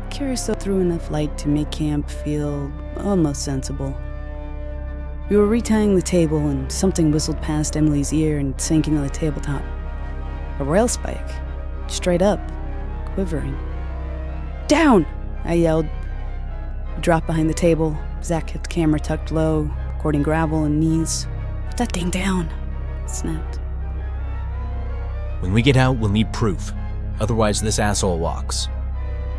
Carousel threw enough light to make camp feel almost sensible. We were retying the table and something whistled past Emily's ear and sank into the tabletop. A rail spike, straight up, quivering. "Down!" I yelled. We dropped behind the table. Zach kept the camera tucked low, recording gravel and knees. "Put that thing down," I snapped. When we get out, we'll need proof. Otherwise, this asshole walks.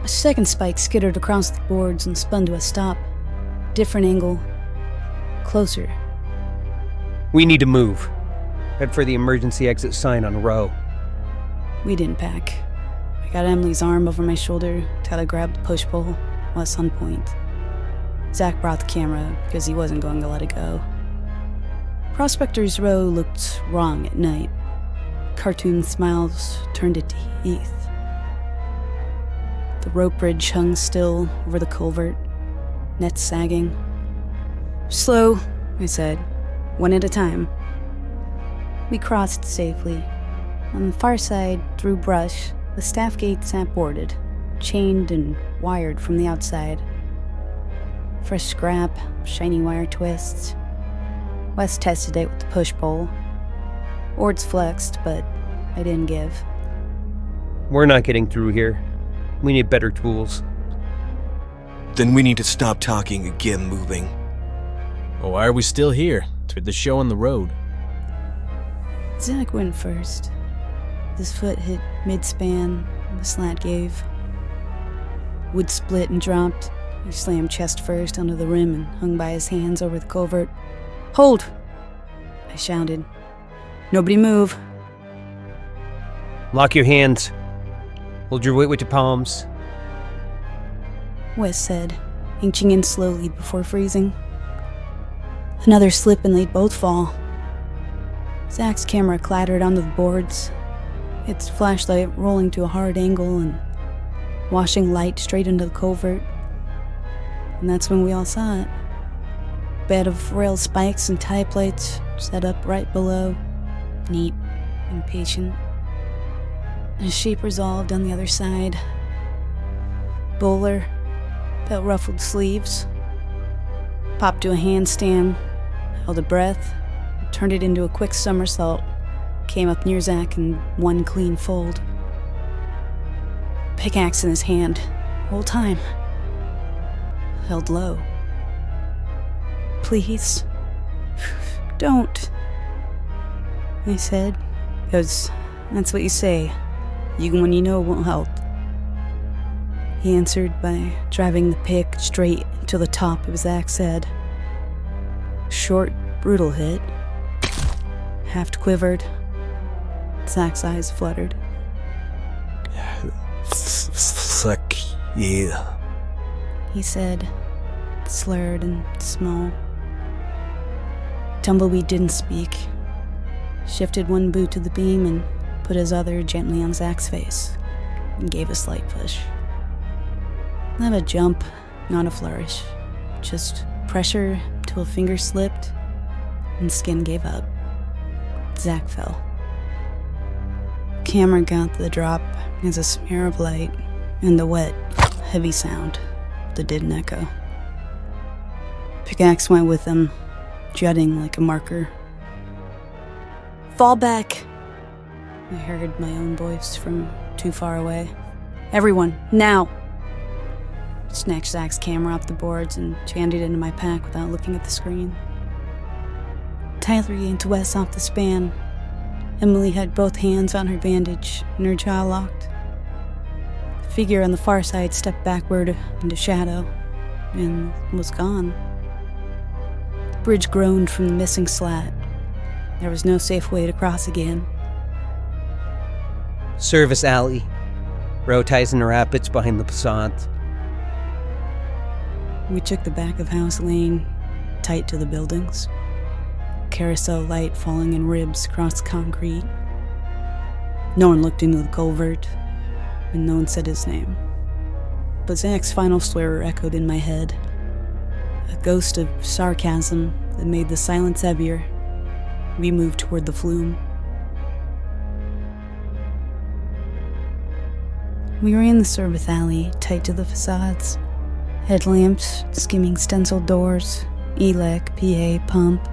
A second spike skittered across the boards and spun to a stop. Different angle. Closer. We need to move. Head for the emergency exit sign on Row. We didn't pack. I got Emily's arm over my shoulder. Tyler grabbed the push pole. Was on point. Zach brought the camera because he wasn't going to let it go. Prospector's Row looked wrong at night. Cartoon smiles turned to teeth. The rope bridge hung still over the culvert, nets sagging. "Slow," I said, "one at a time." We crossed safely. On the far side, through brush, the staff gate sat boarded, chained and wired from the outside. Fresh scrap, shiny wire twists. Wes tested it with the push pole. Boards flexed, but I didn't give. We're not getting through here. We need better tools. Then we need to stop talking and get moving. Well, why are we still here? To the show on the road. Zach went first. His foot hit mid-span, the slat gave. Wood split and dropped. He slammed chest first onto the rim and hung by his hands over the culvert. "Hold!" I shouted. "Nobody move." Lock your hands. Hold your weight with your palms. Wes said, inching in slowly before freezing. Another slip and they'd both fall. Zach's camera clattered onto the boards, its flashlight rolling to a hard angle and washing light straight into the culvert. And that's when we all saw it. Bed of rail spikes and tie plates set up right below, neat and patient. A shape resolved on the other side. Bowler, belt ruffled sleeves. Popped to a handstand, held a breath, turned it into a quick somersault, came up near Zach in one clean fold. Pickaxe in his hand, whole time. Held low. "Please, don't," I said, "because that's what you say, even when you know it won't help." He answered by driving the pick straight to the top of Zach's head. Short, brutal hit. Haft quivered. Zach's eyes fluttered. Fuck yeah. He said, slurred and small. Tumbleweed didn't speak. Shifted one boot to the beam and put his other gently on Zach's face and gave a slight push. Not a jump, not a flourish. Just pressure till a finger slipped and skin gave up. Zach fell. Camera got the drop as a smear of light and the wet, heavy sound that didn't echo. Pickaxe went with him, jutting like a marker. "Fall back!" I heard my own voice from too far away. "Everyone, now!" Snatched Zach's camera off the boards and jammed it into my pack without looking at the screen. Tyler yanked Wes off the span. Emily had both hands on her bandage and her jaw locked. The figure on the far side stepped backward into shadow and was gone. The bridge groaned from the missing slat. There was no safe way to cross again. Service alley. Row ties in the rapids behind the facade. We took the back of House Lane, tight to the buildings. Carousel light falling in ribs across concrete. No one looked into the culvert, and no one said his name. But Zach's final swear echoed in my head. A ghost of sarcasm that made the silence heavier. We moved toward the flume. We were in the service alley, tight to the facades. Headlamps, skimming stenciled doors, ELEC, PA, pump.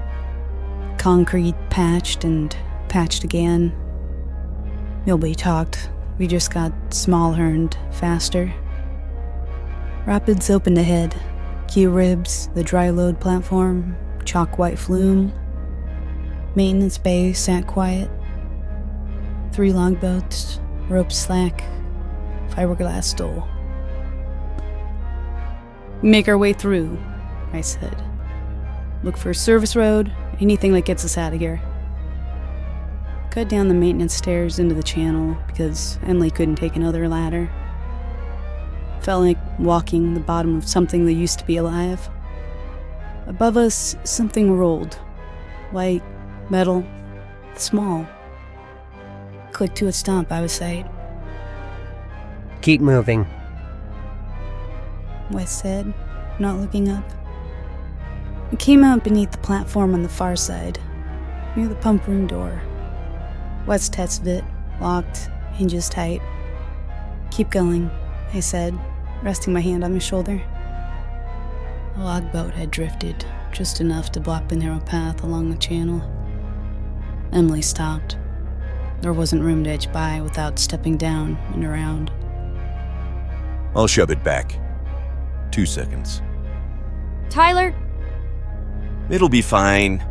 Concrete patched and patched again. Nobody talked. We just got smaller and faster. Rapids opened ahead. Key ribs, the dry load platform, chalk white flume. Maintenance bay sat quiet. 3 logboats, rope slack, fiberglass stole. Make our way through, I said. Look for a service road, anything that gets us out of here. Cut down the maintenance stairs into the channel because Emily couldn't take another ladder. Felt like walking the bottom of something that used to be alive. Above us, something rolled. White, metal, small. Clicked to a stomp out of sight. Keep moving. Wes said, not looking up. We came out beneath the platform on the far side, near the pump room door. Wes tested it, locked, hinges tight. Keep going, I said, resting my hand on his shoulder. The logboat had drifted, just enough to block the narrow path along the channel. Emily stopped. There wasn't room to edge by without stepping down and around. I'll shove it back. 2 seconds. Tyler? It'll be fine.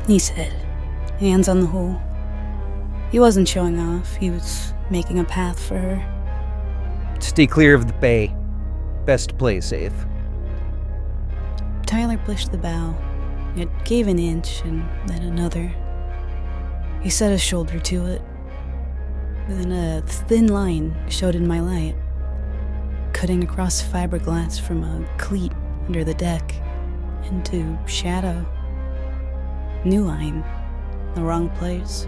He said, hands on the hole. He wasn't showing off, he was making a path for her. Stay clear of the bay. Best to play safe. Tyler pushed the bow. It gave an inch and then another. He set his shoulder to it. Then a thin line showed in my light, cutting across fiberglass from a cleat under the deck into shadow. New line, the wrong place.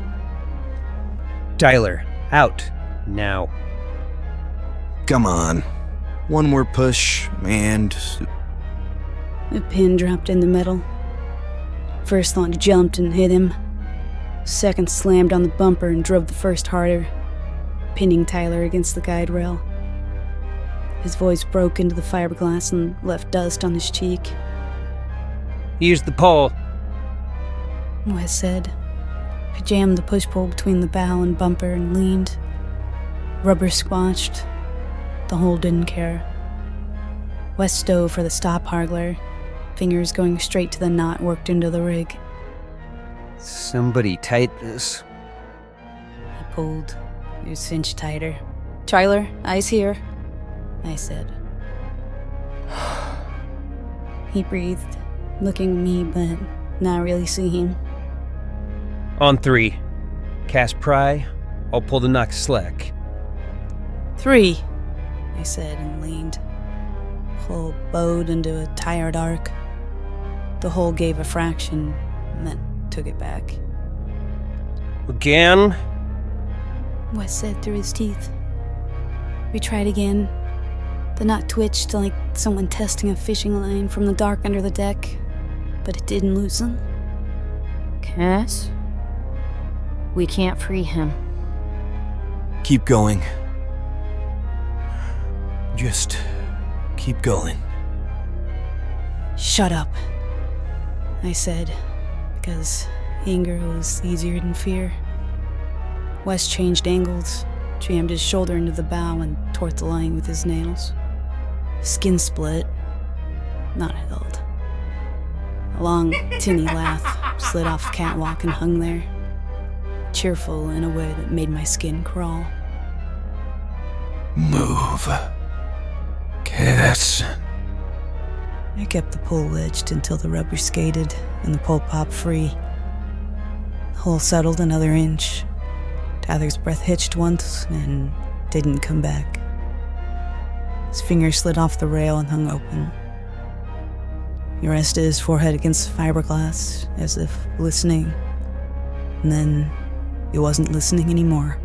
Tyler, out. Now. Come on. One more push, and... A pin dropped in the metal. First thought jumped and hit him. Second slammed on the bumper and drove the first harder, pinning Tyler against the guide rail. His voice broke into the fiberglass and left dust on his cheek. Use the pole. Wes said. I jammed the push-pull between the bow and bumper and leaned. Rubber squashed. The hole didn't care. Wes dove for the stop hargler, fingers going straight to the knot worked into the rig. Somebody tight this. He pulled. It was cinched tighter. Tyler, eyes here, I said. He breathed, looking at me but not really seeing. On 3. Cast pry. I'll pull the knock slack. 3, I said and leaned. Hull bowed into a tired arc. The hole gave a fraction and then took it back. Again? Wes said through his teeth. We tried again. The knot twitched like someone testing a fishing line from the dark under the deck, but it didn't loosen. Cass? We can't free him. Keep going. Just keep going. Shut up, I said, because anger was easier than fear. Wes changed angles, jammed his shoulder into the bow and tore the line with his nails. Skin split, not held. A long, tinny laugh slid off the catwalk and hung there, cheerful in a way that made my skin crawl. Move. Cass. I kept the pole wedged until the rubber skated and the pole popped free. The hole settled another inch. Tyler's breath hitched once and didn't come back. His fingers slid off the rail and hung open. He rested his forehead against the fiberglass, as if listening. And then he wasn't listening anymore.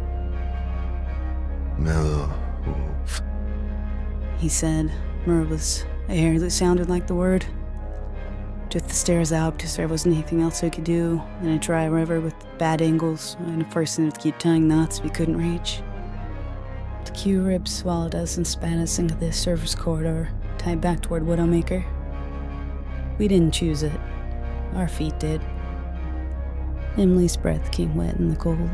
Move. He said, mirthless, a hair that sounded like the word. Took the stairs out because there wasn't anything else I could do in a dry river with bad angles and a person to keep tying knots we couldn't reach. The Q-rib swallowed us and spat us into the service corridor, tied back toward Widowmaker. We didn't choose it. Our feet did. Emily's breath came wet in the cold.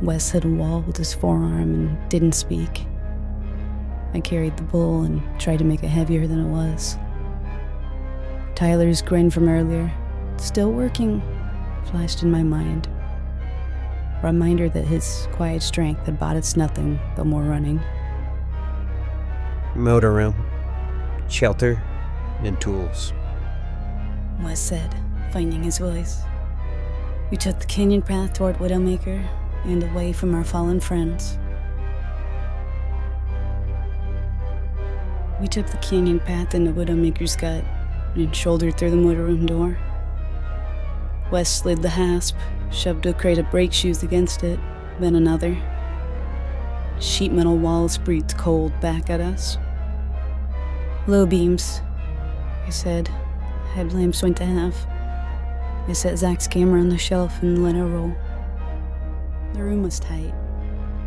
Wes hit a wall with his forearm and didn't speak. I carried the bull and tried to make it heavier than it was. Tyler's grin from earlier, still working, flashed in my mind. A reminder that his quiet strength had bought us nothing but more running. Motor room, shelter, and tools. Wes said, finding his voice. We took the canyon path toward Widowmaker and away from our fallen friends. We took the canyon path into Widowmaker's gut and shouldered through the motorroom door. Wes slid the hasp, shoved a crate of brake shoes against it, then another. Sheet metal walls breathed cold back at us. Low beams, I said. Headlamps went to half. I set Zach's camera on the shelf and let it roll. The room was tight.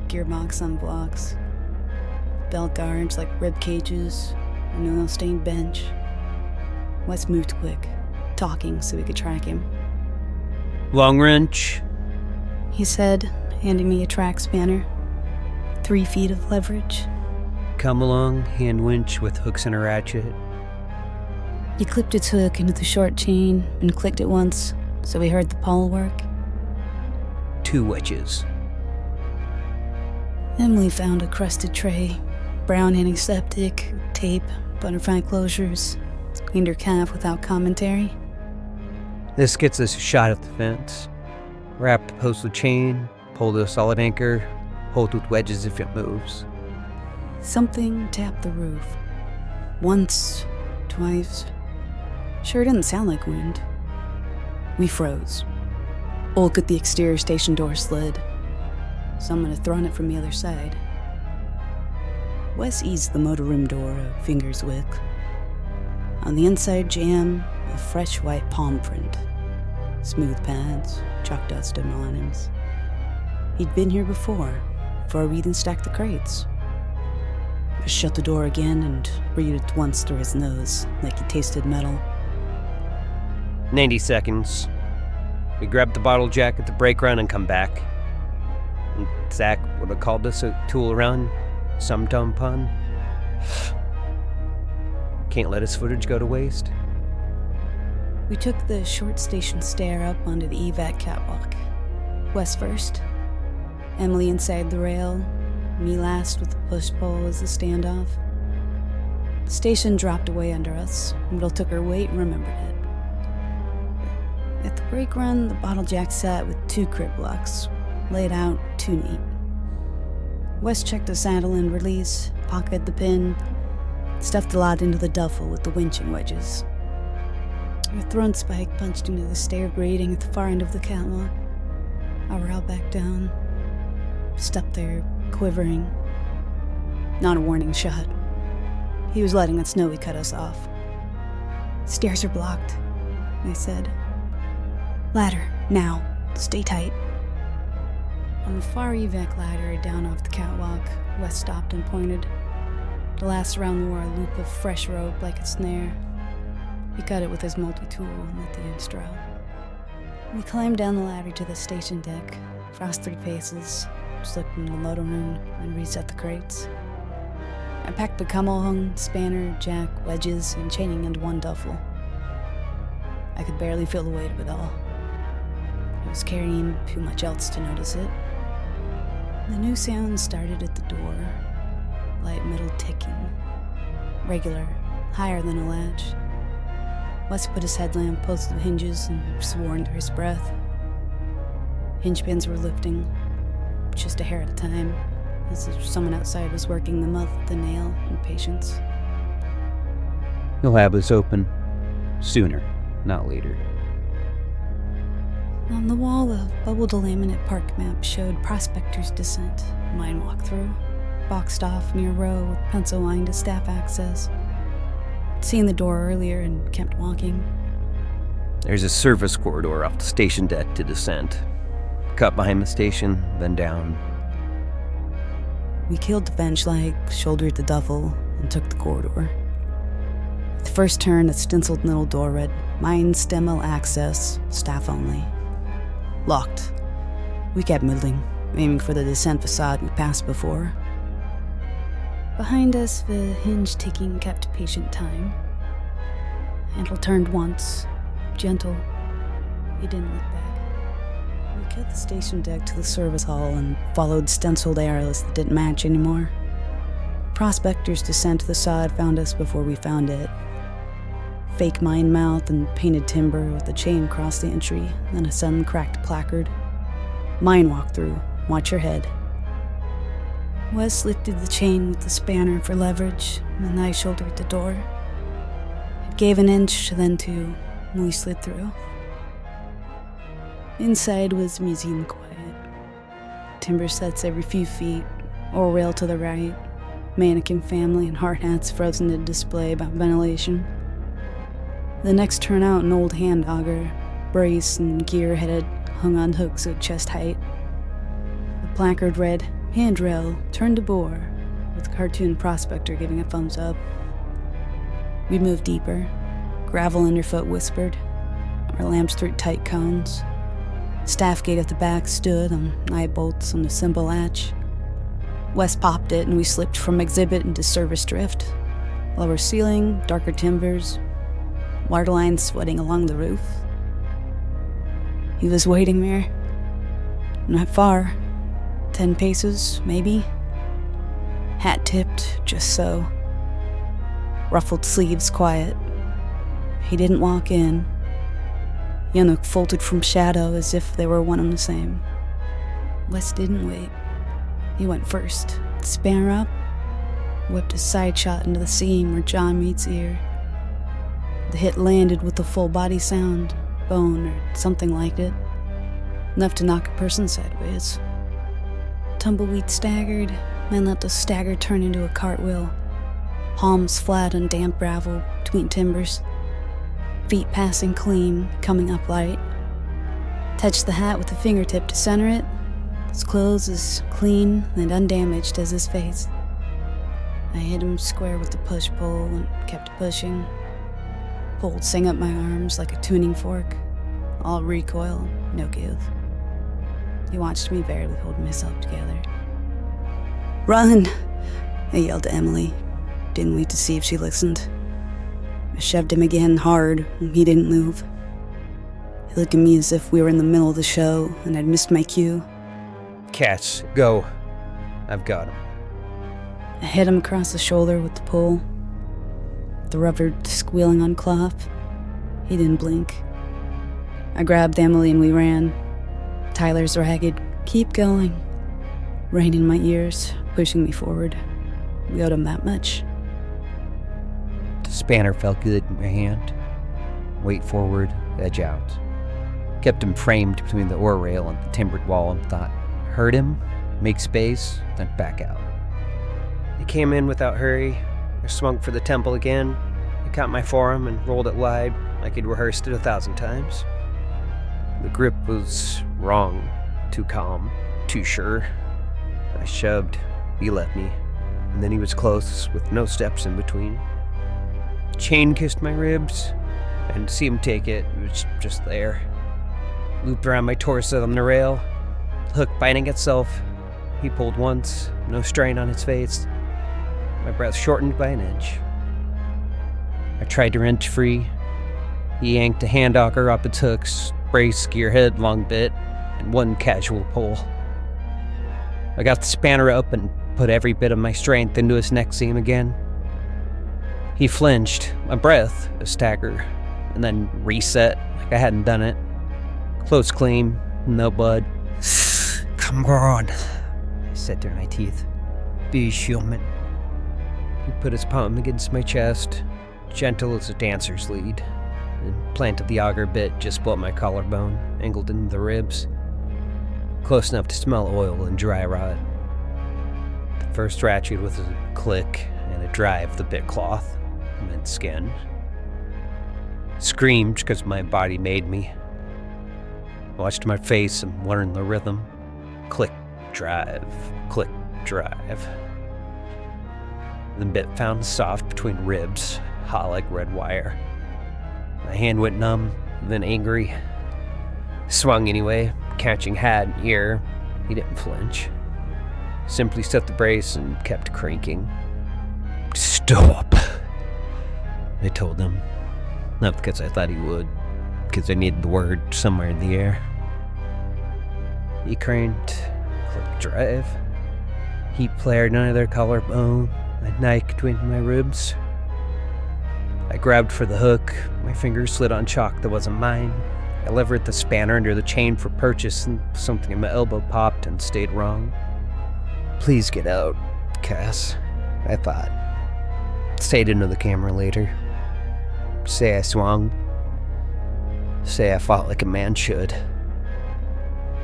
Gearbox on blocks. Belt guards like rib cages. A no-stained bench. Wes moved quick, talking so we could track him. Long wrench. He said, handing me a track spanner. 3 feet of leverage. Come along, hand winch with hooks and a ratchet. He clipped its hook into the short chain and clicked it once, so we heard the pawl work. 2 wedges. Emily found a crusted tray, brown antiseptic, tape, butterfly closures, cleaned her calf without commentary. This gets us a shot at the fence. Wrap the post with chain, pull to a solid anchor, hold with wedges if it moves. Something tapped the roof. Once, twice. Sure didn't sound like wind. We froze. Ulk at the exterior station door slid. Someone had thrown it from the other side. Wes eased the motorroom door a finger's width. On the inside jam, a fresh white palm print. Smooth pads, chalk dust and millenniums. He'd been here before we even stacked the crates. I shut the door again and breathed once through his nose, like he tasted metal. 90 seconds. We grab the bottle jack at the brake run and come back. And Zach would have called us a tool around, some dumb pun. Can't let his footage go to waste. We took the short station stair up onto the evac catwalk. Wes first, Emily inside the rail, me last with the push-pull as the standoff. The station dropped away under us. Middle took her weight and remembered it. At the brake run, the bottle jack sat with 2 crib blocks, laid out too neat. Wes checked the saddle and release, pocketed the pin, stuffed the lot into the duffel with the winching wedges. Her throat spike punched into the stair grating at the far end of the catwalk. I railed back down, stepped there, quivering. Not a warning shot. He was letting us know he cut us off. Stairs are blocked, I said. Ladder, now. Stay tight. On the far evac ladder down off the catwalk, Wes stopped and pointed. The last round wore a loop of fresh rope like a snare. He cut it with his multi-tool and let the ends drop. We climbed down the ladder to the station deck, crossed 3 paces, slipped into the loader room, and reset the crates. I packed the Camel hung, spanner, jack, wedges, and chaining into one duffel. I could barely feel the weight of it all. I was carrying too much else to notice it. The new sound started at the door, light metal ticking. Regular, higher than a latch. Wes put his headlamp close to the hinges and swore under his breath. Hinge pins were lifting, just a hair at a time, as if someone outside was working them up with a nail in patience. He'll have us open sooner, not later. On the wall, a bubbled laminate park map showed Prospector's Descent, mine walkthrough, boxed off near row with pencil line to staff access. I'd seen the door earlier and kept walking. There's a service corridor off the station deck to Descent. Cut behind the station, then down. We killed the bench-leg, shouldered the duffel, and took the corridor. At the first turn, a stenciled little door read, Mine Stemmel Access, Staff Only. Locked. We kept moving, aiming for the descent facade we passed before. Behind us, the hinge ticking kept patient time. Handle turned once, gentle. He didn't look back. We cut the station deck to the service hall and followed stenciled arrows that didn't match anymore. Prospector's descent to the sod found us before we found it. Fake mine mouth and painted timber with a chain across the entry, then a sudden cracked placard. Mine walkthrough. Watch your head. Wes lifted the chain with the spanner for leverage, and I shouldered the door. It gave an inch, then two, and we slid through. Inside was museum quiet. Timber sets every few feet, oar rail to the right, mannequin family and hard hats frozen to display about ventilation. The next turn out, an old hand auger, brace and gear headed, hung on hooks at chest height. The placard read, Handrail, turn to bore, with cartoon prospector giving a thumbs up. We moved deeper. Gravel underfoot whispered. Our lamps threw tight cones. Staff gate at the back stood on eye bolts on the symbol latch. Wes popped it and we slipped from exhibit into service drift. Lower ceiling, darker timbers, water lines sweating along the roof. He was waiting there. Not far. 10 paces, maybe. Hat tipped, just so. Ruffled sleeves quiet. He didn't walk in. Yanuk folded from shadow as if they were one and the same. Wes didn't wait. He went first, spanner up, whipped a side shot into the seam where John meets ear. The hit landed with a full body sound, bone or something like it, enough to knock a person sideways. Tumbleweed staggered, then let the stagger turn into a cartwheel, palms flat on damp gravel between timbers, feet passing clean, coming up light. Touched the hat with a fingertip to center it, his clothes as clean and undamaged as his face. I hit him square with the push-pull and kept pushing. Pulled sang up my arms like a tuning fork, all recoil, no give. He watched me barely hold myself together. Run! I yelled to Emily. Didn't wait to see if she listened. I shoved him again hard, and he didn't move. He looked at me as if we were in the middle of the show, and I'd missed my cue. Cass, go. I've got him. I hit him across the shoulder with the pull. The rubber squealing on cloth. He didn't blink. I grabbed Emily and we ran. Tyler's ragged, keep going, rang in my ears, pushing me forward. We owed him that much. The spanner felt good in my hand. Weight forward, edge out. Kept him framed between the oar rail and the timbered wall and thought, hurt him, make space, then back out. He came in without hurry. I swung for the temple again. I caught my forearm and rolled it wide like he'd rehearsed it 1,000 times. The grip was wrong, too calm, too sure. I shoved, he let me, and then he was close with no steps in between. Chain kissed my ribs, I didn't see him take it, it was just there. Looped around my torso on the rail, the hook biting itself. He pulled once, no strain on his face. My breath shortened by an inch. I tried to wrench free. He yanked a hand auger up its hooks, brace gearhead long bit, and one casual pull. I got the spanner up and put every bit of my strength into his neck seam again. He flinched, my breath a stagger, and then reset like I hadn't done it. Close clean, no blood. Come on, I said through my teeth. Be human. He put his palm against my chest, gentle as a dancer's lead, and planted the auger bit just below my collarbone, angled into the ribs, close enough to smell oil and dry rot. The first ratchet was a click and a drive of the bit cloth, meant skin. Screamed because my body made me. Watched my face and learned the rhythm. Click, drive, click, drive. The bit found soft between ribs, hot like red wire. My hand went numb, then angry. Swung anyway, catching Had in ear. He didn't flinch. Simply set the brace and kept cranking. Stop, I told him. Not because I thought he would, because I needed the word somewhere in the air. He cranked, click drive. Heat flared under their collarbone, a knife between my ribs. I grabbed for the hook. My fingers slid on chalk that wasn't mine. I levered the spanner under the chain for purchase, and something in my elbow popped and stayed wrong. Please get out, Cass, I thought. Say it into the camera later. Say I swung. Say I fought like a man should.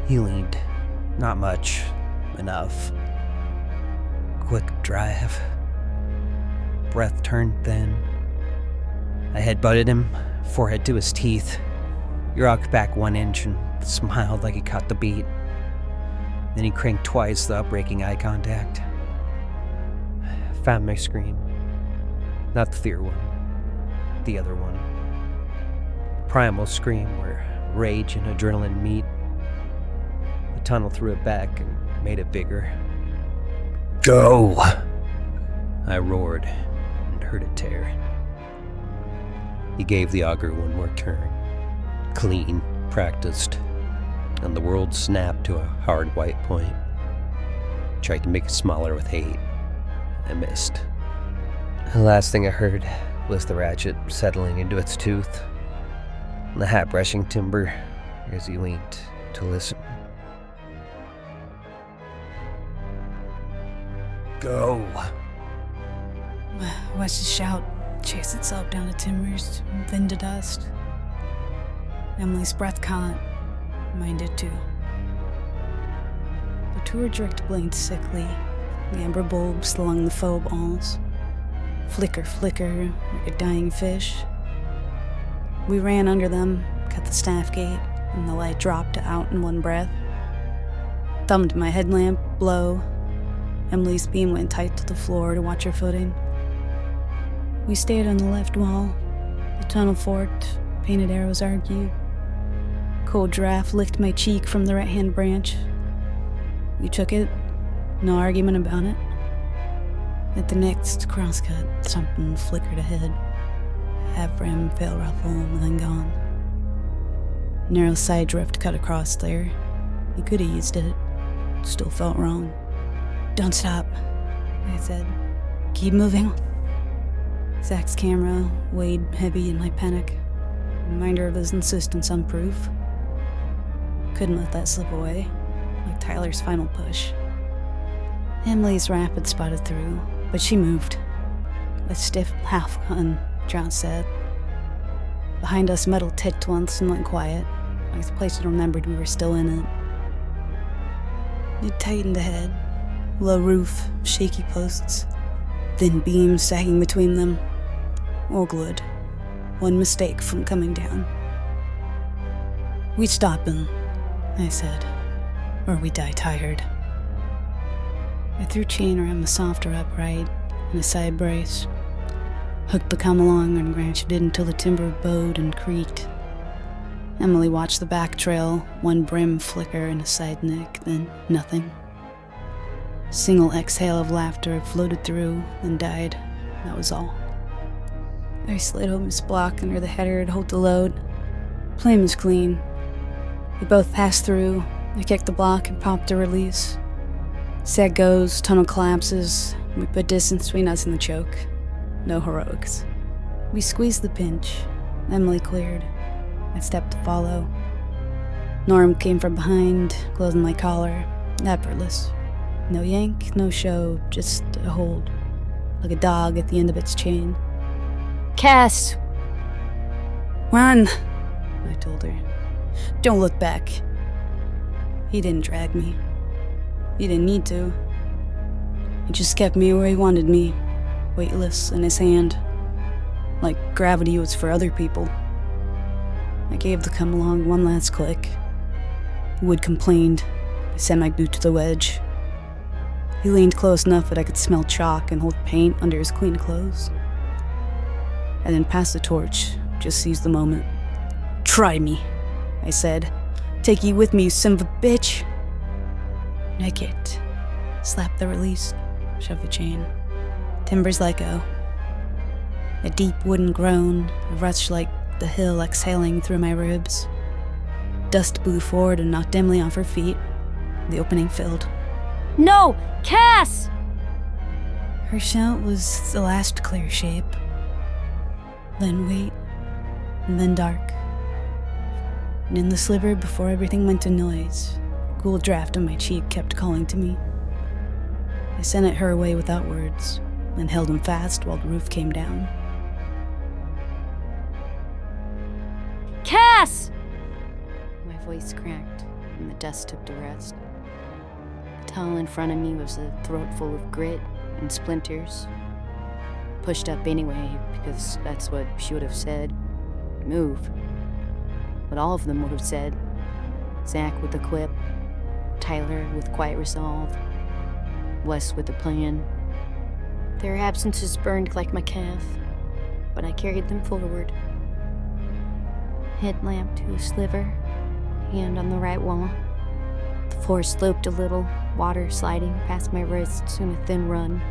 He leaned. Not much. Enough. Quick drive. Breath turned thin. I headbutted him, forehead to his teeth. He rocked back 1 inch and smiled like he caught the beat. Then he cranked twice without breaking eye contact. Found my scream. Not the fear one. The other one. Primal scream where rage and adrenaline meet. The tunnel threw it back and made it bigger. Go! I roared and heard it tear. He gave the auger one more turn. Clean, practiced, and the world snapped to a hard white point. Tried to make it smaller with hate. I missed. The last thing I heard was the ratchet settling into its tooth, and the hat brushing timber as he leaned to listen. Go! Watched the shout chase itself down the timbers, then to dust. Emily's breath caught. Mine did too. The tour drift blinked sickly, the amber bulbs along the faux balls. Flicker, flicker, like a dying fish. We ran under them, cut the staff gate, and the light dropped out in one breath. Thumbed my headlamp, blow. Emily's beam went tight to the floor to watch her footing. We stayed on the left wall. The tunnel forked, painted arrows argued. Cold draft licked my cheek from the right-hand branch. We took it, no argument about it. At the next crosscut, something flickered ahead. Half-rim, pale ruffle, then gone. Narrow side drift cut across there. He could have used it. Still felt wrong. Don't stop, I said. Keep moving. Zach's camera weighed heavy in my panic. Reminder of his insistence on proof. Couldn't let that slip away, like Tyler's final push. Emily's rapid spotted through, but she moved. A stiff half gun, John said. Behind us, metal ticked once and went quiet, like the place had remembered we were still in it. It tightened ahead. Low roof, shaky posts, thin beams sagging between them. All glued. One mistake from coming down. We stop him, I said, or we die tired. I threw chain around the softer upright and a side brace. Hooked the come along and granched it until the timber bowed and creaked. Emily watched the back trail, one brim flicker and a side nick, then nothing. Single exhale of laughter floated through, then died. That was all. I slid home his block under the header to hold the load. Flame was clean. We both passed through. I kicked the block and popped a release. Set goes, tunnel collapses. We put distance between us and the choke. No heroics. We squeezed the pinch. Emily cleared. I stepped to follow. Norm came from behind, closing my collar. Effortless. No yank, no show, just a hold. Like a dog at the end of its chain. Cass! Run, I told her. Don't look back. He didn't drag me. He didn't need to. He just kept me where he wanted me, weightless in his hand. Like gravity was for other people. I gave the come along one last click. Wood complained. I sent my boot to the wedge. He leaned close enough that I could smell chalk and hold paint under his clean clothes. I then passed the torch, just seized the moment. "Try me," I said. "Take you with me, you son of a bitch." I kicked, slapped the release, shoved the chain. Timbers let go. A deep wooden groan, a rush like the hill exhaling through my ribs. Dust blew forward and knocked Emily off her feet. The opening filled. No! Cass! Her shout was the last clear shape. Then wait, and then dark. And in the sliver before everything went to noise, a cool draft on my cheek kept calling to me. I sent it her way without words, then held him fast while the roof came down. Cass! My voice cracked, and the dust took to rest. The tunnel in front of me was a throat full of grit and splinters. Pushed up anyway, because that's what she would have said. Move. What all of them would have said. Zach with the quip, Tyler with quiet resolve, Wes with a plan. Their absences burned like my calf, but I carried them forward. Headlamp to a sliver, hand on the right wall. The floor sloped a little, water sliding past my wrists in a thin run.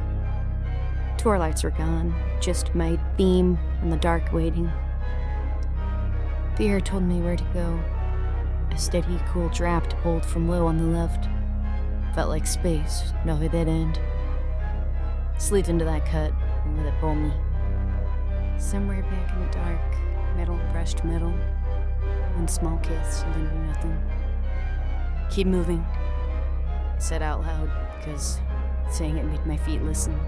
Tour lights were gone, just my beam in the dark waiting. The air told me where to go. A steady, cool draft pulled from low on the left. Felt like space, no dead end. Slid into that cut and let it pull me. Somewhere back in the dark, metal brushed metal. One small kiss and then nothing. Keep moving, I said out loud, because saying it made my feet listen.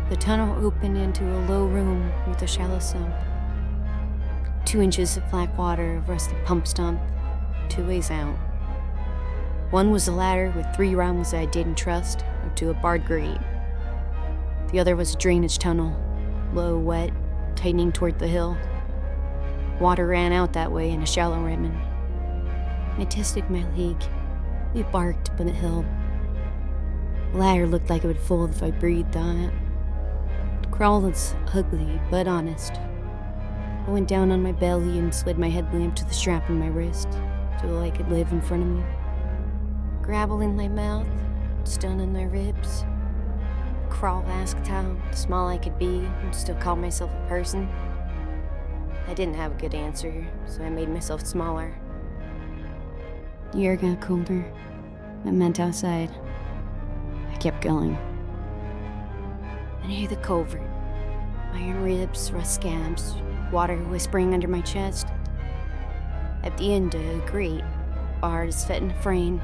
The tunnel opened into a low room with a shallow sump. 2 inches of black water, a rusted pump stump, 2 ways out. One was a ladder with 3 rungs I didn't trust, up to a barred grate. The other was a drainage tunnel, low, wet, tightening toward the hill. Water ran out that way in a shallow ribbon. I tested my leg. It barked, but it held. The ladder looked like it would fold if I breathed on it. The crawl was ugly, but honest. I went down on my belly and slid my headlamp to the strap in my wrist, so I could live in front of me. Gravel in my mouth, stun in my ribs. Crawl asked how small I could be and still call myself a person. I didn't have a good answer, so I made myself smaller. The air got colder. It meant outside. I kept going. I near the culvert. Iron ribs, rust scabs, water whispering under my chest. At the end, a grate, bars fit in a frame.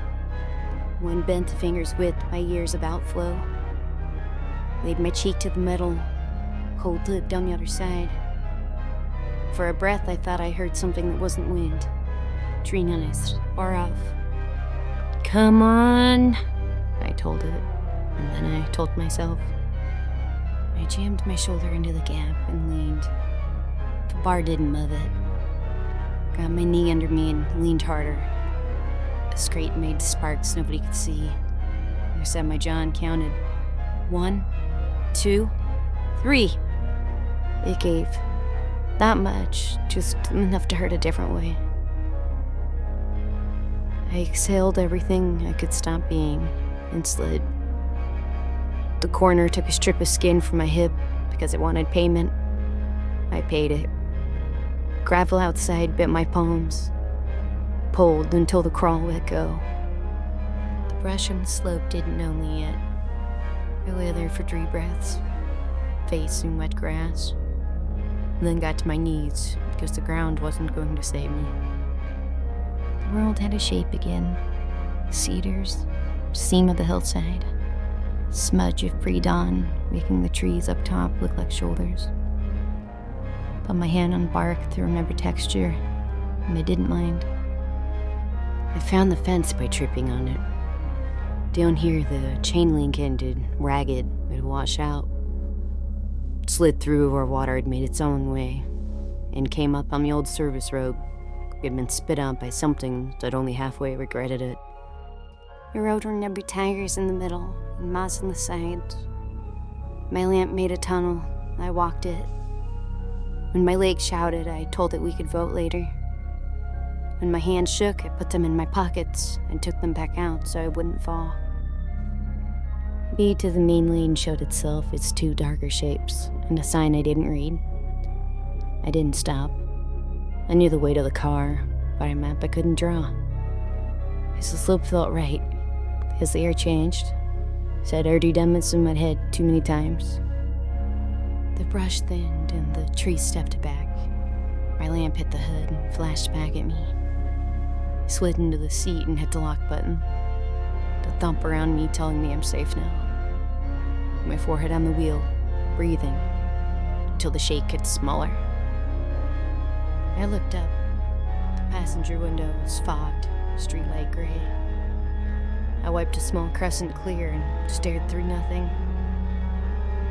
Wind bent the finger's width by years of outflow. Laid my cheek to the metal, cold look down the other side. For a breath, I thought I heard something that wasn't wind. Tree noise, far off. Come on, I told it, and then I told myself. I jammed my shoulder into the gap and leaned. The bar didn't move it. Got my knee under me and leaned harder. A scrape made sparks nobody could see. I set my jaw and counted. 1, 2, 3. It gave. Not much, just enough to hurt a different way. I exhaled everything I could stop being and slid. The coroner took a strip of skin from my hip because it wanted payment. I paid it. Gravel outside bit my palms. Pulled until the crawl let go. The brush on the slope didn't know me yet. I lay there for 3 breaths, face in wet grass, and then got to my knees because the ground wasn't going to save me. The world had a shape again. Cedars, seam of the hillside, smudge of pre-dawn making the trees up top look like shoulders. Put my hand on bark to remember texture, and I didn't mind. I found the fence by tripping on it. Down here, the chain link ended, ragged, but washed out. Slid through where water had made its own way, and came up on the old service road. It had been spit out by something that only halfway regretted it. A road where there'd be tigers in the middle and moss on the sides. My lamp made a tunnel. I walked it. When my legs shouted, I told it we could vote later. When my hands shook, I put them in my pockets and took them back out so I wouldn't fall. B to the main lane showed itself its two darker shapes and a sign I didn't read. I didn't stop. I knew the way to the car, but a map I couldn't draw. Because the slope felt right. Because the air changed. So I'd already done this in my head too many times. The brush thinned and the tree stepped back. My lamp hit the hood and flashed back at me. I slid into the seat and hit the lock button. The thump around me telling me I'm safe now. My forehead on the wheel, breathing, until the shake gets smaller. I looked up. The passenger window was fogged, streetlight gray. I wiped a small crescent clear and stared through nothing.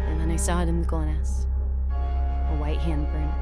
And then I saw it in the glass. A white handprint.